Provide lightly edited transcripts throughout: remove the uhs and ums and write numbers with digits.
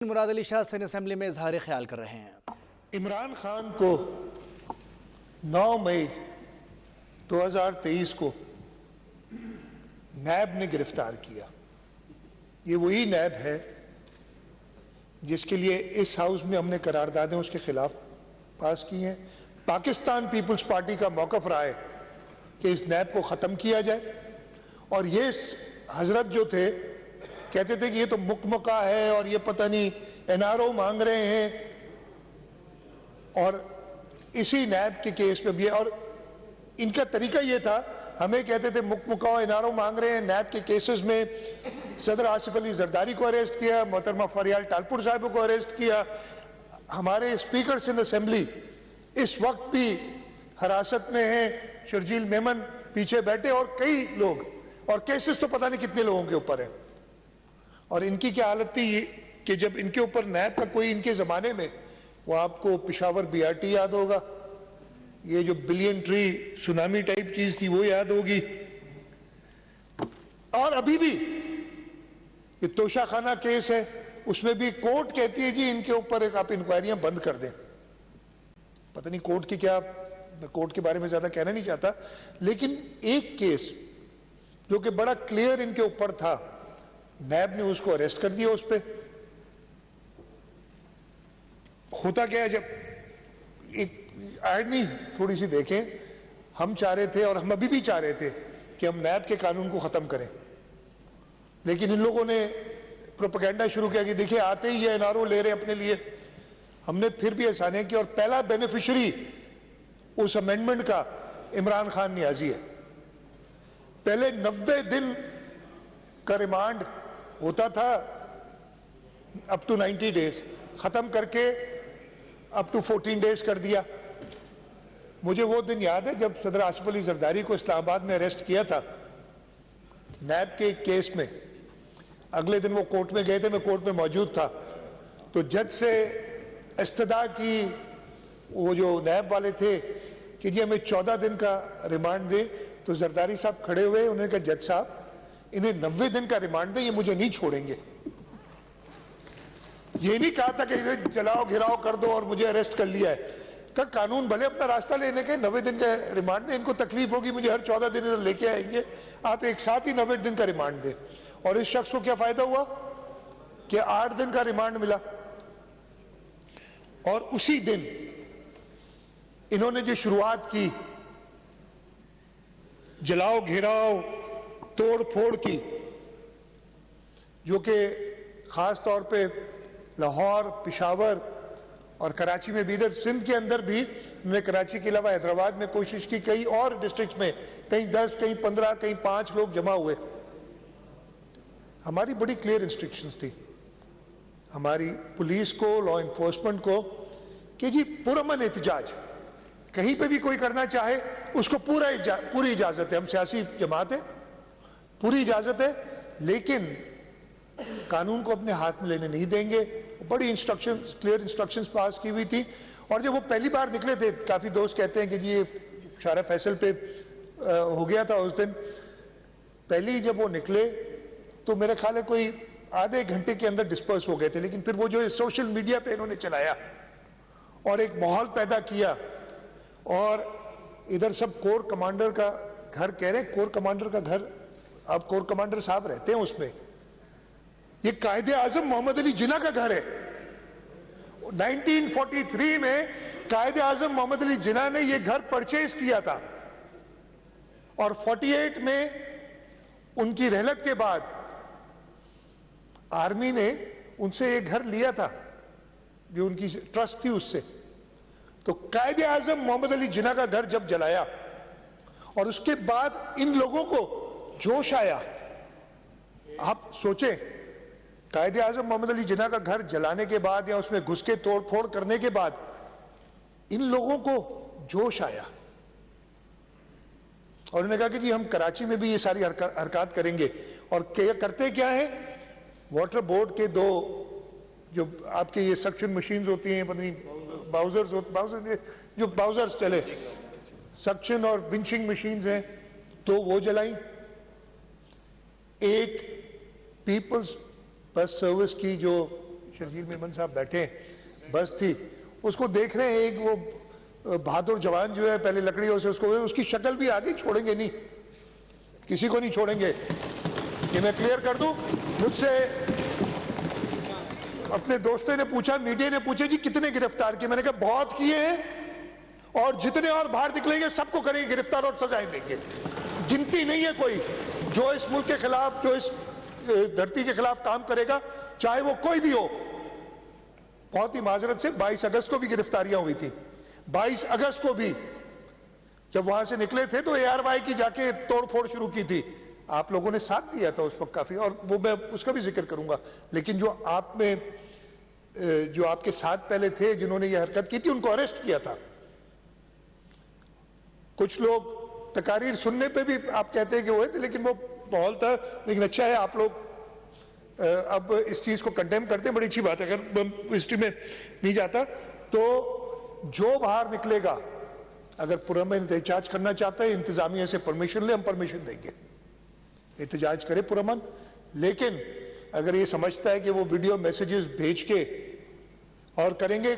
مراد علی شاہ سین assembly میں اظہار خیال کر رہے ہیں۔ عمران خان کو 9 مئی 2023 کو نیب نے گرفتار کیا۔ یہ وہی نیب ہے جس کے لیے اس ہاؤس میں ہم نے قراردادیں اس کے خلاف پاس کی ہیں۔ پاکستان پیپلز پارٹی کا موقف رہا ہے کہ اس نیب کو ختم کیا جائے، اور یہ حضرت جو تھے کہتے تھے کہ یہ تو مکمکہ ہے اور یہ پتہ نہیں NRO مانگ رہے ہیں، اور اسی نیب کے کیس میں بھی، اور ان کا طریقہ یہ تھا، ہمیں کہتے تھے مکمکہ NRO مانگ رہے ہیں۔ نیب کے کیسز میں صدر آصف علی زرداری کو اریسٹ کیا، محترمہ فریال ٹالپور صاحب کو اریسٹ کیا، ہمارے اسپیکر سندھ اسمبلی اس وقت بھی حراست میں ہیں، شرجیل میمن پیچھے بیٹھے، اور کئی لوگ، اور کیسز تو پتہ نہیں کتنے لوگوں کے اوپر ہے۔ اور ان کی کیا حالت تھی کہ جب ان کے اوپر نیب کا کوئی، ان کے زمانے میں، وہ آپ کو پشاور BRT یاد ہوگا، یہ جو بلین ٹری سونامی ٹائپ چیز تھی وہ یاد ہوگی، اور ابھی بھی یہ توشہ خانہ کیس ہے، اس میں بھی کورٹ کہتی ہے جی ان کے اوپر ایک آپ انکوائریاں بند کر دیں۔ پتہ نہیں کورٹ کی کیا، میں کورٹ کے بارے میں زیادہ کہنا نہیں چاہتا، لیکن ایک کیس جو کہ بڑا کلیئر ان کے اوپر تھا، نیب نے اس کو اریسٹ کر دیا۔ اس پہ ہوتا کیا ہے، جب ایک آئرنی تھوڑی سی دیکھیں، ہم چاہ رہے تھے اور ہم ابھی بھی چاہ رہے تھے کہ ہم نیب کے قانون کو ختم کریں، لیکن ان لوگوں نے پروپیگنڈا شروع کیا کہ دیکھیں آتے ہی یہ NRO لے رہے اپنے لیے۔ ہم نے پھر بھی احسانیہ کی، اور پہلا بینیفیشری اس امینڈمنٹ کا عمران خان نیازی ہے۔ پہلے 90 دن کا ریمانڈ ہوتا تھا، اپ ٹو 90 ڈیز، ختم کر کے اپ ٹو 14 ڈیز کر دیا۔ مجھے وہ دن یاد ہے جب صدر آصف علی زرداری کو اسلام آباد میں اریسٹ کیا تھا نیب کے کیس میں۔ اگلے دن وہ کورٹ میں گئے تھے، میں کورٹ میں موجود تھا، تو جج سے استدعا کی وہ جو نیب والے تھے کہ جی ہمیں 14 دن کا ریمانڈ دیں، تو زرداری صاحب کھڑے ہوئے، انہوں نے کہا جج صاحب انہیں 90 دن کا ریمانڈ دیں، یہ مجھے نہیں چھوڑیں گے۔ یہ نہیں کہا تھا کہ جلاؤ گھراؤ کر دو اور مجھے اریسٹ کر لیا ہے، کہ قانون بھلے اپنا راستہ لینے کے 90 دن کا ریمانڈ دیں، ان کو تکلیف ہوگی مجھے ہر 14 دن لے کے آئیں گے، آپ ایک ساتھ ہی 90 دن کا ریمانڈ دیں۔ اور اس شخص کو کیا فائدہ ہوا کہ 8 دن کا ریمانڈ ملا، اور اسی دن انہوں نے جو شروعات کی جلاؤ گھیراؤ توڑ پھوڑ کی، جو کہ خاص طور پہ لاہور، پشاور اور کراچی میں بھی، ادھر سندھ کے اندر بھی انہوں نے کراچی کے علاوہ حیدرآباد میں کوشش کی، کئی اور ڈسٹرکٹس میں کہیں 10 کہیں 15 کہیں 5 لوگ جمع ہوئے۔ ہماری بڑی کلیئر انسٹرکشنز تھی ہماری پولیس کو، لا انفورسمنٹ کو، کہ جی پرامن احتجاج کہیں پہ بھی کوئی کرنا چاہے اس کو پوری اجازت ہے، ہم سیاسی جماعت ہیں، پوری اجازت ہے، لیکن قانون کو اپنے ہاتھ میں لینے نہیں دیں گے۔ بڑی انسٹرکشنز، کلیئر انسٹرکشنز پاس کی ہوئی تھی۔ اور جب وہ پہلی بار نکلے تھے، کافی دوست کہتے ہیں کہ جی یہ شارع فیصل پہ ہو گیا تھا اس دن، پہلی جب وہ نکلے تو میرے خیال ہے کوئی آدھے گھنٹے کے اندر ڈسپرس ہو گئے تھے، لیکن پھر وہ جو سوشل میڈیا پہ انہوں نے چلایا اور ایک ماحول پیدا کیا، اور ادھر سب کور کمانڈر کا گھر کہہ رہے ہیں، کور کمانڈر کا گھر، اب کور کمانڈر صاحب رہتے ہیں اس میں، یہ قائد اعظم محمد علی جناح کا گھر ہے۔ 1943 میں قائد اعظم محمد علی جناح نے یہ گھر پرچیز کیا تھا، اور 48 میں ان کی رحلت کے بعد آرمی نے ان سے یہ گھر لیا تھا، جو ان کی ٹرسٹ تھی اس سے۔ تو قائد اعظم محمد علی جناح کا گھر جب جلایا، اور اس کے بعد ان لوگوں کو جوش آیا، آپ سوچیں قائد اعظم محمد علی جناح کا گھر جلانے کے بعد یا اس میں گھس کے توڑ پھوڑ کرنے کے بعد ان لوگوں کو جوش آیا، اور انہوں نے کہا کہ جی ہم کراچی میں بھی یہ ساری حرکات کریں گے۔ اور کرتے کیا ہے، واٹر بورڈ کے 2 جو آپ کے یہ سکشن مشینز ہوتی ہیں، باؤزرز جو باؤزرز چلے، سکشن اور بنچنگ مشینز ہیں، تو وہ جلائیں۔ ایک پیپلز بس سروس کی جو شرجیل میمن صاحب بیٹھے بس تھی, اس کو دیکھ رہے ہیں, ایک وہ بہادر جوان جو ہے پہلے لکڑیوں سے اس کی شکل بھی آگے, چھوڑیں گے نہیں, کسی کو نہیں چھوڑیں گے. یہ میں کلیئر کر دوں. مجھ سے اپنے دوستوں نے پوچھا, میڈیا نے پوچھا جی کتنے گرفتار کیے, میں نے کہا بہت کیے ہیں, اور جتنے اور باہر نکلیں گے سب کو کریں گے گرفتار اور سزائیں دیں گے. گنتی نہیں ہے کوئی جو اس ملک کے خلاف, جو اس دھرتی کے خلاف کام کرے گا, چاہے وہ کوئی بھی ہو. بہت ہی معذرت سے 22 اگست کو بھی گرفتاریاں ہوئی تھی. 22 اگست کو بھی جب وہاں سے نکلے تھے تو ARY کی جا کے توڑ پھوڑ شروع کی تھی. آپ لوگوں نے ساتھ دیا تھا اس وقت کافی, اور وہ میں اس کا بھی ذکر کروں گا. لیکن جو آپ میں جو آپ کے ساتھ پہلے تھے جنہوں نے یہ حرکت کی تھی, ان کو اریسٹ کیا تھا. کچھ لوگ تقاریر سننے پہ بھی آپ کہتے ہیں کہ ہوئے تھے, لیکن وہ ماحول تھا. لیکن اچھا ہے آپ لوگ اب اس چیز کو کنڈیم کرتے ہیں, بڑی اچھی بات ہے. اگر ہسٹری میں نہیں جاتا تو جو باہر نکلے گا, اگر پرامن احتجاج کرنا چاہتا ہے, انتظامیہ سے پرمیشن لے, ہم پرمیشن دیں گے, احتجاج کرے پرامن. لیکن اگر یہ سمجھتا ہے کہ وہ ویڈیو میسیجز بھیج کے اور کریں گے,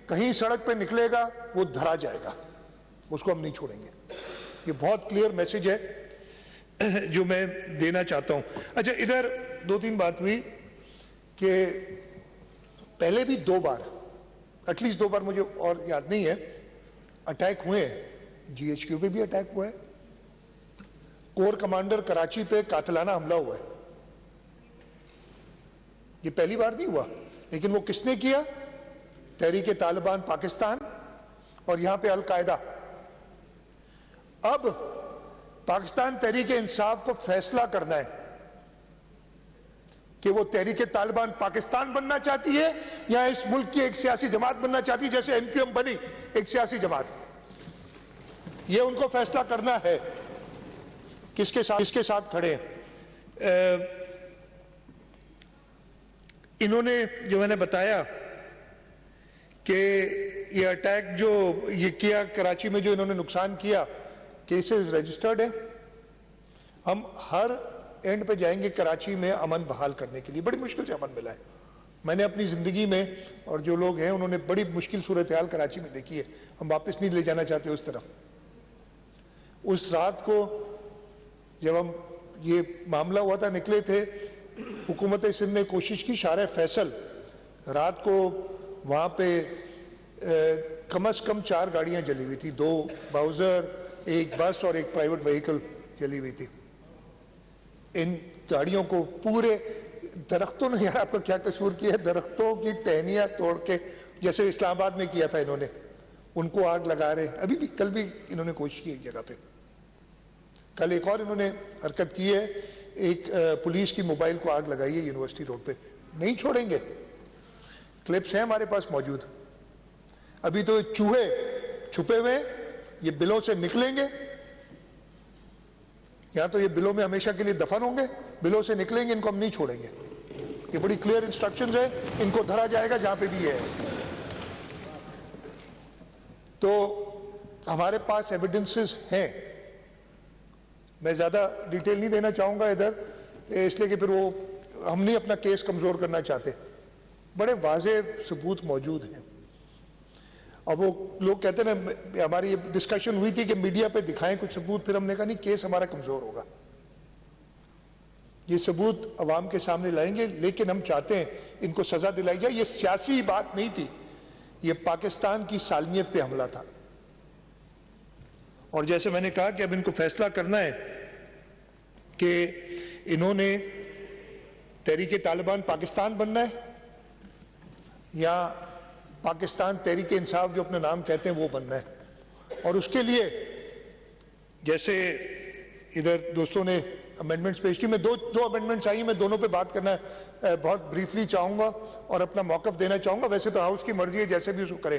کہیں سڑک پہ نکلے گا وہ دھرا جائے گا, اس کو ہم نہیں چھوڑیں گے. یہ بہت کلیئر میسیج ہے جو میں دینا چاہتا ہوں. اچھا, ادھر 2-3 بات ہوئی کہ پہلے بھی 2 بار, ایٹ لیسٹ 2 بار, مجھے اور یاد نہیں ہے, اٹیک ہوئے ہیں. GHQ پہ بھی اٹیک ہوا ہے, کور کمانڈر کراچی پہ قاتلانہ حملہ ہوا ہے. یہ پہلی بار نہیں ہوا, لیکن وہ کس نے کیا؟ تحریک طالبان پاکستان, اور یہاں پہ القاعدہ. اب پاکستان تحریک انصاف کو فیصلہ کرنا ہے کہ وہ تحریک طالبان پاکستان بننا چاہتی ہے یا اس ملک کی ایک سیاسی جماعت بننا چاہتی ہے, جیسے MQM بنی ایک سیاسی جماعت. یہ ان کو فیصلہ کرنا ہے کس کے ساتھ کھڑے ہیں. انہوں نے جو میں نے بتایا کہ یہ اٹیک جو یہ کیا کراچی میں, جو انہوں نے نقصان کیا, کیسز رجسٹرڈ ہیں. ہم ہر اینڈ پہ جائیں گے کراچی میں امن بحال کرنے کے لیے. بڑی مشکل سے امن ملا ہے. میں نے اپنی زندگی میں, اور جو لوگ ہیں انہوں نے بڑی مشکل صورتحال کراچی میں دیکھی ہے. ہم واپس نہیں لے جانا چاہتے اس طرف. اس رات کو جب ہم یہ معاملہ ہوا تھا, نکلے تھے, حکومت سندھ نے کوشش کی, شارع فیصل رات کو وہاں پہ کم از کم 4 گاڑیاں جلی ہوئی تھی, 2 باؤزر, 1 بس اور 1 پرائیویٹ وہیکل جلی ہوئی تھی. ان گاڑیوں کو پورے درختوں نے, یار آپ کا کیا قصور کیا ہے, درختوں کی ٹہنیاں توڑ کے, جیسے اسلام آباد میں کیا تھا انہوں نے, ان کو آگ لگا رہے. ابھی بھی, کل بھی انہوں نے کوشش کی ایک جگہ پہ. کل ایک اور انہوں نے حرکت کی ہے, ایک پولیس کی موبائل کو آگ لگائی ہے یونیورسٹی روڈ پہ. نہیں چھوڑیں گے. کلپس ہیں ہمارے پاس موجود. ابھی تو چوہے چھپے ہوئے, یہ بلوں سے نکلیں گے, یا تو یہ بلوں میں ہمیشہ کے لیے دفن ہوں گے, بلوں سے نکلیں گے, ان کو ہم نہیں چھوڑیں گے. یہ بڑی کلیئر انسٹرکشنز ہیں, ان کو دھرا جائے گا جہاں پہ بھی ہے. تو ہمارے پاس ایویڈنسز ہیں. میں زیادہ ڈیٹیل نہیں دینا چاہوں گا ادھر, اس لیے کہ پھر وہ ہم نہیں اپنا کیس کمزور کرنا چاہتے. بڑے واضح ثبوت موجود ہیں. اور وہ لوگ کہتے ہیں نا, ہماری یہ ڈسکشن ہوئی تھی کہ میڈیا پہ دکھائیں کچھ ثبوت, پھر ہم نے کہا نہیں, کیس ہمارا کمزور ہوگا. یہ ثبوت عوام کے سامنے لائیں گے, لیکن ہم چاہتے ہیں ان کو سزا دلائی جائے. یہ سیاسی بات نہیں تھی, یہ پاکستان کی سالمیت پہ حملہ تھا. اور جیسے میں نے کہا کہ اب ان کو فیصلہ کرنا ہے کہ انہوں نے تحریک طالبان پاکستان بننا ہے یا پاکستان تحریک انصاف جو اپنا نام کہتے ہیں وہ بننا ہے. اور اس کے لیے جیسے ادھر دوستوں نے امینڈمنٹس پیش کی, میں دو امینڈمنٹس آئی, میں دونوں پہ بات کرنا بہت بریفلی چاہوں گا اور اپنا موقف دینا چاہوں گا. ویسے تو ہاؤس کی مرضی ہے جیسے بھی اس کو کرے.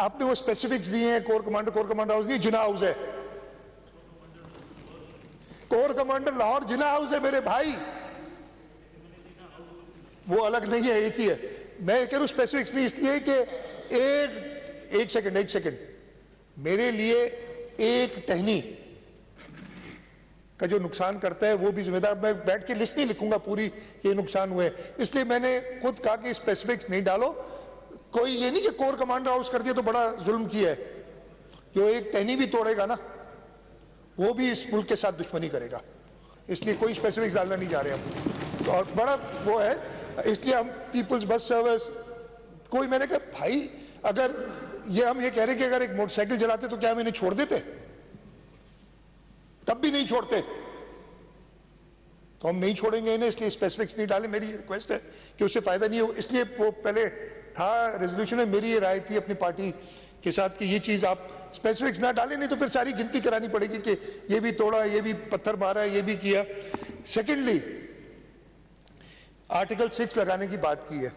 آپ نے وہ اسپیسیفکس دیے ہیں, کور کمانڈر ہاؤس نہیں, جناح ہاؤس ہے. کور کمانڈر لاہور جناح ہاؤس ہے میرے بھائی, وہ الگ نہیں ہے, ایک ہی ہے. میں کہہ رہا ہوں اسپیسیفکس نہیں, اس لیے کہ ایک سیکنڈ میرے لیے ایک ٹہنی کا جو نقصان کرتا ہے وہ بھی ذمہ دار. میں بیٹھ کے لسٹ نہیں لکھوں گا پوری کہ یہ نقصان ہوئے, اس لیے میں نے خود کہا کہ اسپیسیفکس نہیں ڈالو. کوئی یہ نہیں کہ کور کمانڈر ہاؤس کر دیا تو بڑا ظلم کیا ہے. جو ایک ٹہنی بھی توڑے گا نا وہ بھی اس ملک کے ساتھ دشمنی کرے گا, اس لیے کوئی اسپیسیفکس ڈالنا نہیں جا رہے ہم. اور بڑا وہ ہے, اس لیے ہم پیپلز بس سروس کوئی, میں نے کہا بھائی اگر یہ ہم یہ کہہ رہے کہ اگر ایک موٹر سائیکل چلاتے تو کیا ہم انہیں چھوڑ دیتے؟ تب بھی نہیں چھوڑتے, تو ہم نہیں چھوڑیں گے انہیں, اس لیے اسپیسیفکس نہیں ڈالیں. میری ریکویسٹ ہے کہ اس سے فائدہ نہیں ہو, اس لیے وہ پہلے تھا ریزولوشن میں میری یہ رائے تھی اپنی پارٹی کے ساتھ کہ یہ چیز آپ اسپیسیفکس نہ ڈالیں, نہیں تو پھر ساری گنتی کرانی پڑے گی کہ یہ بھی توڑا, یہ بھی پتھر مارا, یہ بھی کیا. سیکنڈلی آرٹیکل 6 لگانے کی بات کی ہے.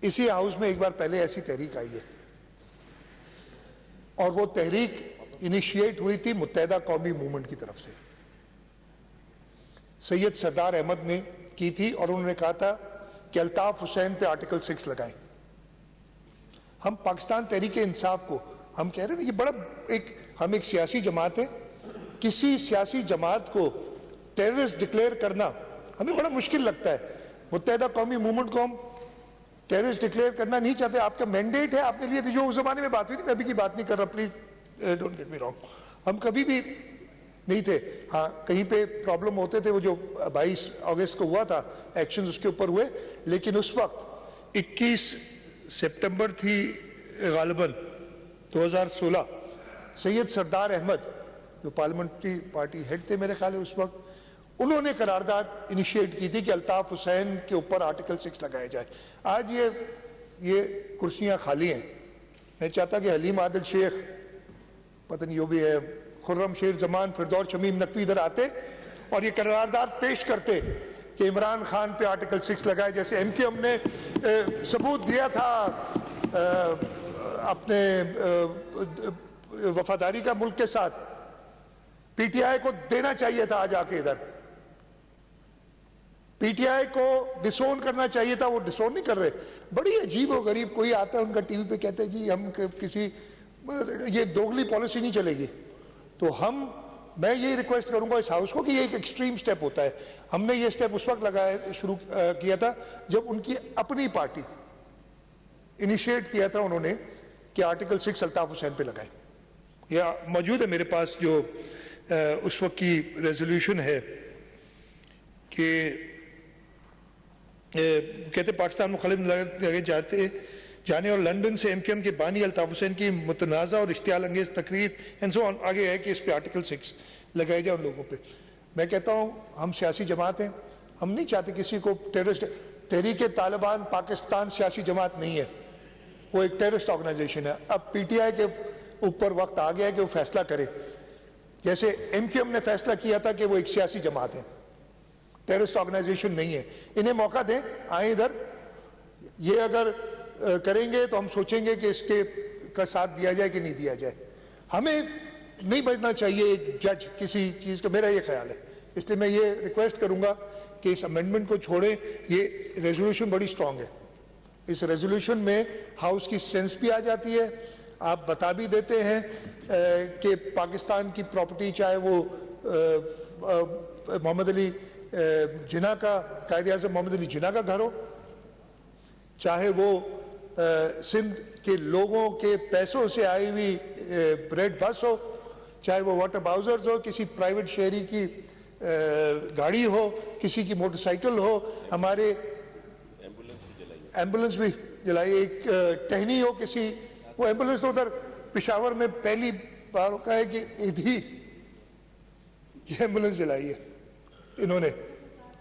اسی ہاؤس میں ایک بار پہلے ایسی تحریک آئی ہے, اور وہ تحریک انیشیٹ ہوئی تھی متحدہ قومی موومنٹ کی طرف سے. سید سردار احمد نے کی تھی, اور انہوں نے کہا تھا کہ الطاف حسین پہ آرٹیکل 6 لگائیں. ہم پاکستان تحریک انصاف کو ہم کہہ رہے ہیں یہ بڑا ہم ایک سیاسی جماعت ہے, کسی سیاسی جماعت کو ٹیررسٹ ڈکلیئر کرنا ہمیں بڑا مشکل لگتا ہے. متحدہ قومی موومنٹ کو ہم ٹیررسٹ ڈکلیئر کرنا نہیں چاہتے. آپ کا مینڈیٹ ہے, آپ نے لیے جو اس زمانے میں بات ہوئی تھی, میں ابھی کی بات نہیں کر رہا, please don't get me wrong, ہم کبھی بھی نہیں تھے. ہاں کہیں پہ پرابلم ہوتے تھے, وہ جو 22 اگست کو ہوا تھا ایکشنز اس کے اوپر ہوئے, لیکن اس وقت 21 سپٹمبر تھی غالباً 2016, سید سردار احمد جو پارلیمنٹری پارٹی ہیڈ تھے میرے خیال ہے اس وقت, انہوں نے قرارداد انیشیٹ کی تھی کہ الطاف حسین کے اوپر آرٹیکل 6 لگایا جائے. آج یہ کرسیاں خالی ہیں. میں چاہتا کہ حلیم عادل شیخ, پتہ نہیں جو بھی ہے, خرم شیر زمان, فردوس شمیم نقوی ادھر آتے اور یہ قرارداد پیش کرتے کہ عمران خان پہ آرٹیکل 6 لگائے, جیسے ایم کیو ایم نے ثبوت دیا تھا اپنے وفاداری کا ملک کے ساتھ. پی ٹی آئی کو دینا چاہیے تھا آج آ کے ادھر, پی ٹی آئی کو ڈسون کرنا چاہیے تھا, وہ ڈسون نہیں کر رہے. بڑی عجیب و غریب, کوئی آتا ہے ان کا ٹی وی پہ کہتے ہیں جی ہم کسی, یہ دوگلی پالیسی نہیں چلے گی. تو میں یہ ریکویسٹ کروں گا اس ہاؤس کو کہ یہ ایک ایکسٹریم سٹیپ ہوتا ہے. ہم نے یہ سٹیپ اس وقت شروع کیا تھا جب ان کی اپنی پارٹی انیشیٹ کیا تھا انہوں نے کہ آرٹیکل 6 الطاف حسین پہ لگائیں. یہ موجود ہے میرے پاس جو اس وقت کی ریزولوشن ہے کہ کہتے پاکستان مخالف لگے جانے اور لندن سے ایم کیو ایم کے بانی الطاف حسین کی متنازع اور اشتعال انگیز تقریر آگے ہے کہ اس پہ آرٹیکل 6 لگائے جائے ان لوگوں پہ. میں کہتا ہوں ہم سیاسی جماعت ہیں, ہم نہیں چاہتے کسی کو ٹیررسٹ. تحریک طالبان پاکستان سیاسی جماعت نہیں ہے, وہ ایک ٹیررسٹ آرگنائزیشن ہے. اب پی ٹی آئی کے اوپر وقت آ گیا ہے کہ وہ فیصلہ کرے, جیسے ایم کیو ایم نے فیصلہ کیا تھا کہ وہ ایک سیاسی جماعت ہے, ٹیررسٹ آرگنائزیشن نہیں ہے. انہیں موقع دیں, آئیں ادھر. یہ اگر کریں گے تو ہم سوچیں گے کہ اس کے کا ساتھ دیا جائے کہ نہیں دیا جائے. ہمیں نہیں بچنا چاہیے ایک جج کسی چیز کا, میرا یہ خیال ہے. اس لیے میں یہ ریکویسٹ کروں گا کہ اس امینڈمنٹ کو چھوڑیں. یہ ریزولوشن بڑی سٹرونگ ہے, اس ریزولوشن میں ہاؤس کی سینس بھی آ جاتی ہے, آپ بتا بھی دیتے ہیں کہ پاکستان کی پراپرٹی, چاہے وہ محمد علی جناح کا, قائد اعظم محمد علی جناح کا گھر ہو, چاہے وہ سندھ کے لوگوں کے پیسوں سے آئی ہوئی ریڈ بس ہو, چاہے وہ واٹر باؤزرز ہو, کسی پرائیویٹ شہری کی گاڑی ہو, کسی کی موٹر سائیکل ہو, ہمارے ایمبولنس بھی جلائی, ایک ٹہنی ہو کسی, وہ ایمبولنس تو ادھر پشاور میں پہلی بار کا ہے کہ ادھی یہ ایمبولنس جلائی ہے انہوں نے.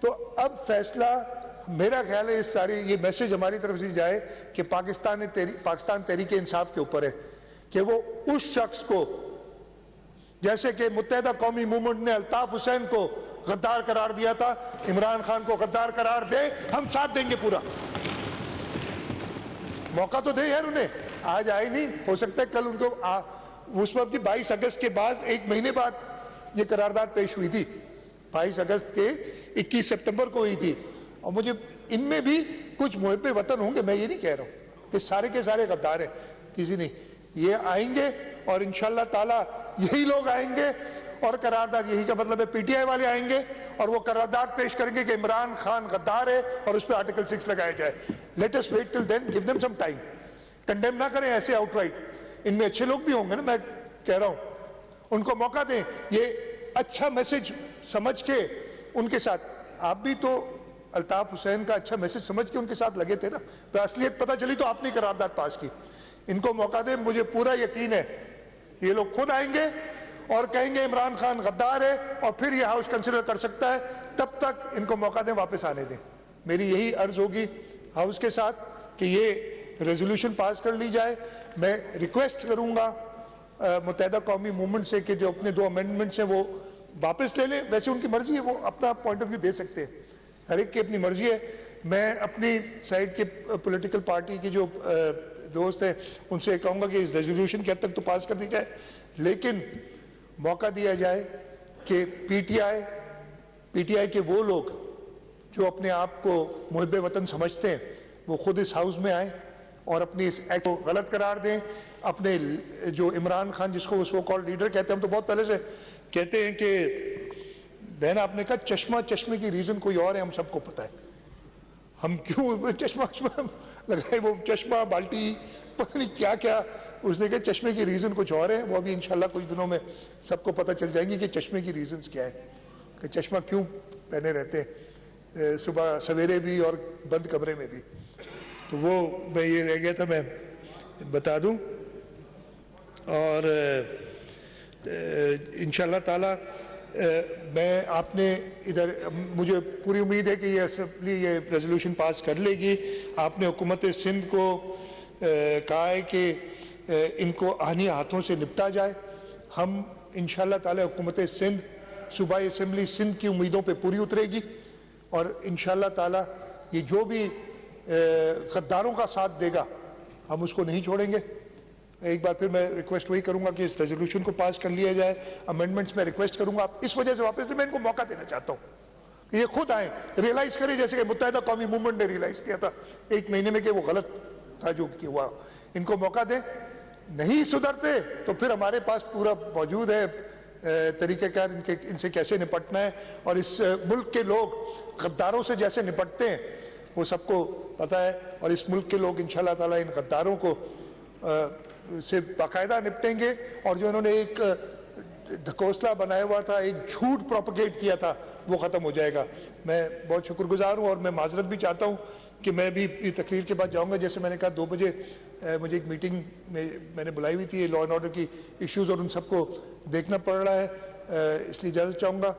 تو اب فیصلہ میرا خیال ہے اس ساری یہ میسج ہماری طرف سے جائے کہ پاکستان تحریک انصاف کے اوپر ہے کہ وہ اس شخص کو, جیسے کہ متحدہ قومی موومنٹ نے الطاف حسین کو غدار قرار دیا تھا, عمران خان کو غدار قرار دے, ہم ساتھ دیں گے پورا. موقع تو دے یار انہیں, آج آئے نہیں, ہو سکتا ہے کل ان کو اس وقت 22 اگست کے بعد 1 مہینے بعد یہ قرارداد پیش ہوئی تھی, 22 اگست کے 21 سپٹمبر کو ہوئی تھی. اور مجھے ان میں بھی کچھ محب وطن ہوں گے, میں یہ نہیں کہہ رہا ہوں کہ سارے کے سارے غدار ہیں, کسی نہیں. یہ آئیں گے اور انشاءاللہ تعالی یہی لوگ آئیں گے اور قرارداد یہی کا مطلب ہے پی ٹی آئی والے آئیں گے اور وہ قرارداد پیش کریں گے کہ عمران خان غدار ہے اور اس پہ آرٹیکل 6 لگایا جائے. Let us wait till then, give them some time. Condemn نہ کریں ایسے آؤٹ رائٹ. ان میں اچھے لوگ بھی ہوں گے نا, میں کہہ رہا ہوں ان کو موقع دیں. یہ اچھا میسج سمجھ کے ان کے ساتھ, آپ بھی تو الطاف حسین کا اچھا میسج سمجھ کے ان کے ساتھ لگے تھے نا, تو اصلیت پتہ چلی تو آپ نے قرارداد پاس کی. ان کو موقع دیں, مجھے پورا یقین ہے یہ لوگ خود آئیں گے اور کہیں گے عمران خان غدار ہے, اور پھر یہ ہاؤس کنسیڈر کر سکتا ہے. تب تک ان کو موقع دیں, واپس آنے دیں. میری یہی عرض ہوگی ہاؤس کے ساتھ کہ یہ ریزولوشن پاس کر لی جائے. میں ریکویسٹ کروں گا متحدہ قومی موومنٹ سے کہ جو اپنے 2 امینڈمنٹس ہیں وہ واپس لے لیں. ویسے ان کی مرضی ہے, وہ اپنا پوائنٹ آف ویو دے سکتے ہیں, ہر ایک کی اپنی مرضی ہے. میں اپنی سائڈ کے پولیٹیکل پارٹی کے جو دوست ہیں ان سے کہوں گا کہ اس ریزولوشن کے حد تک تو پاس کر دی جائے, لیکن موقع دیا جائے کہ پی ٹی آئی کے وہ لوگ جو اپنے آپ کو محب وطن سمجھتے ہیں وہ خود اس ہاؤس میں آئیں اور اپنی اس ایکٹ کو غلط قرار دیں. اپنے جو عمران خان جس کو وہ سو کال لیڈر کہتے ہیں, ہم تو بہت پہلے سے کہتے ہیں کہ بہن آپ نے کہا چشمے کی ریزن کوئی اور ہے, ہم سب کو پتہ ہے. ہم کیوں چشمہ لگائے, وہ چشمہ بالٹی پتہ نہیں کیا کیا, اس نے کہا چشمے کی ریزن کچھ اور ہے. وہ ابھی انشاءاللہ کچھ دنوں میں سب کو پتہ چل جائیں گی کہ چشمے کی ریزنز کیا ہے, کہ چشمہ کیوں پہنے رہتے ہیں صبح سویرے بھی اور بند کمرے میں بھی. تو وہ میں یہ رہ گیا تھا میں بتا دوں. اور انشاءاللہ تعالی میں آپ نے ادھر, مجھے پوری امید ہے کہ یہ اسمبلی یہ ریزولوشن پاس کر لے گی. آپ نے حکومت سندھ کو کہا ہے کہ ان کو آہنی ہاتھوں سے نپٹا جائے. ہم انشاءاللہ تعالی حکومت سندھ صوبائی اسمبلی سندھ کی امیدوں پہ پوری اترے گی, اور انشاءاللہ تعالی یہ جو بھی غداروں کا ساتھ دے گا ہم اس کو نہیں چھوڑیں گے. ایک بار پھر میں ریکویسٹ وہی کروں گا کہ اس ریزولوشن کو پاس کر لیا جائے. امینڈمنٹس میں ریکویسٹ کروں گا آپ اس وجہ سے واپس لیں, میں ان کو موقع دینا چاہتا ہوں کہ یہ خود آئیں, ریئلائز کریں جیسے کہ متحدہ قومی موومنٹ نے ریئلائز کیا تھا 1 مہینے میں کہ وہ غلط تھا جو ہوا. ان کو موقع دیں, نہیں سدھرتے تو پھر ہمارے پاس پورا موجود ہے طریقہ کار ان سے کیسے نپٹنا ہے. اور اس ملک کے لوگ غداروں سے جیسے نپٹتے ہیں وہ سب کو پتہ ہے, اور اس ملک کے لوگ انشاءاللہ تعالی ان غداروں کو سے باقاعدہ نپٹیں گے. اور جو انہوں نے ایک ڈھکوسلا بنایا ہوا تھا, ایک جھوٹ پروپیگیٹ کیا تھا, وہ ختم ہو جائے گا. میں بہت شکر گزار ہوں, اور میں معذرت بھی چاہتا ہوں کہ میں بھی تقریر کے بعد جاؤں گا. جیسے میں نے کہا 2 بجے مجھے ایک میٹنگ میں نے بلائی ہوئی تھی, لا اینڈ آرڈر کی ایشوز, اور ان سب کو دیکھنا پڑ رہا ہے, اس لیے اجازت چاہوں گا.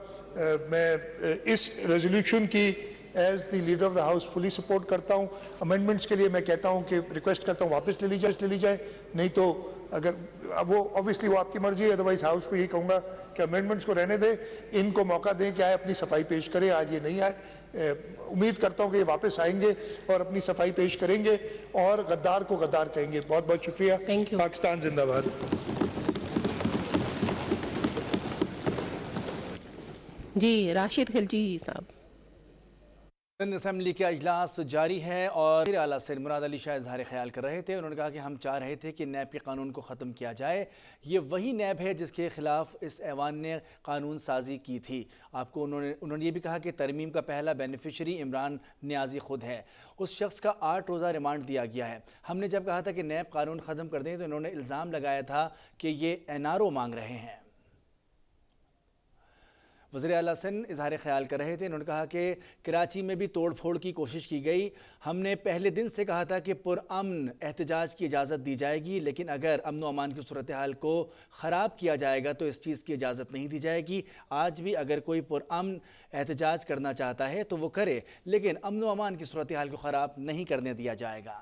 میں اس ریزولوشن کی as the leader of the house fully support کرتا ہوں. امینڈمنٹس کے لیے میں کہتا ہوں کہ ریکویسٹ کرتا ہوں واپس لے لی جائے, نہیں تو اگر وہ اوبیسلی وہ آپ کی مرضی ہے, ادروائز ہاؤس کو یہی کہوں گا کہ امینڈمنٹس کو رہنے دیں, ان کو موقع دیں کہ آئے اپنی صفائی پیش کریں. آج یہ نہیں آئے, امید کرتا ہوں کہ یہ واپس آئیں گے اور اپنی صفائی پیش کریں گے اور غدار کو غدار کہیں گے. بہت بہت شکریہ. پاکستان زندہ باد. جی راشد خلجی صاحب. سندھ اسمبلی کے اجلاس جاری ہے اور وزیر اعلیٰ سندھ مراد علی شاہ اظہار خیال کر رہے تھے. انہوں نے کہا کہ ہم چاہ رہے تھے کہ نیب کے قانون کو ختم کیا جائے. یہ وہی نیب ہے جس کے خلاف اس ایوان نے قانون سازی کی تھی. آپ کو انہوں نے یہ بھی کہا کہ ترمیم کا پہلا بینیفیشری عمران نیازی خود ہے. اس شخص کا 8 روزہ ریمانڈ دیا گیا ہے. ہم نے جب کہا تھا کہ نیب قانون ختم کر دیں تو انہوں نے الزام لگایا تھا کہ یہ NRO مانگ رہے ہیں. وزیر اعلیٰ سندھ اظہار خیال کر رہے تھے. انہوں نے کہا کہ کراچی میں بھی توڑ پھوڑ کی کوشش کی گئی. ہم نے پہلے دن سے کہا تھا کہ پرامن احتجاج کی اجازت دی جائے گی, لیکن اگر امن و امان کی صورتحال کو خراب کیا جائے گا تو اس چیز کی اجازت نہیں دی جائے گی. آج بھی اگر کوئی پرامن احتجاج کرنا چاہتا ہے تو وہ کرے, لیکن امن و امان کی صورتحال کو خراب نہیں کرنے دیا جائے گا.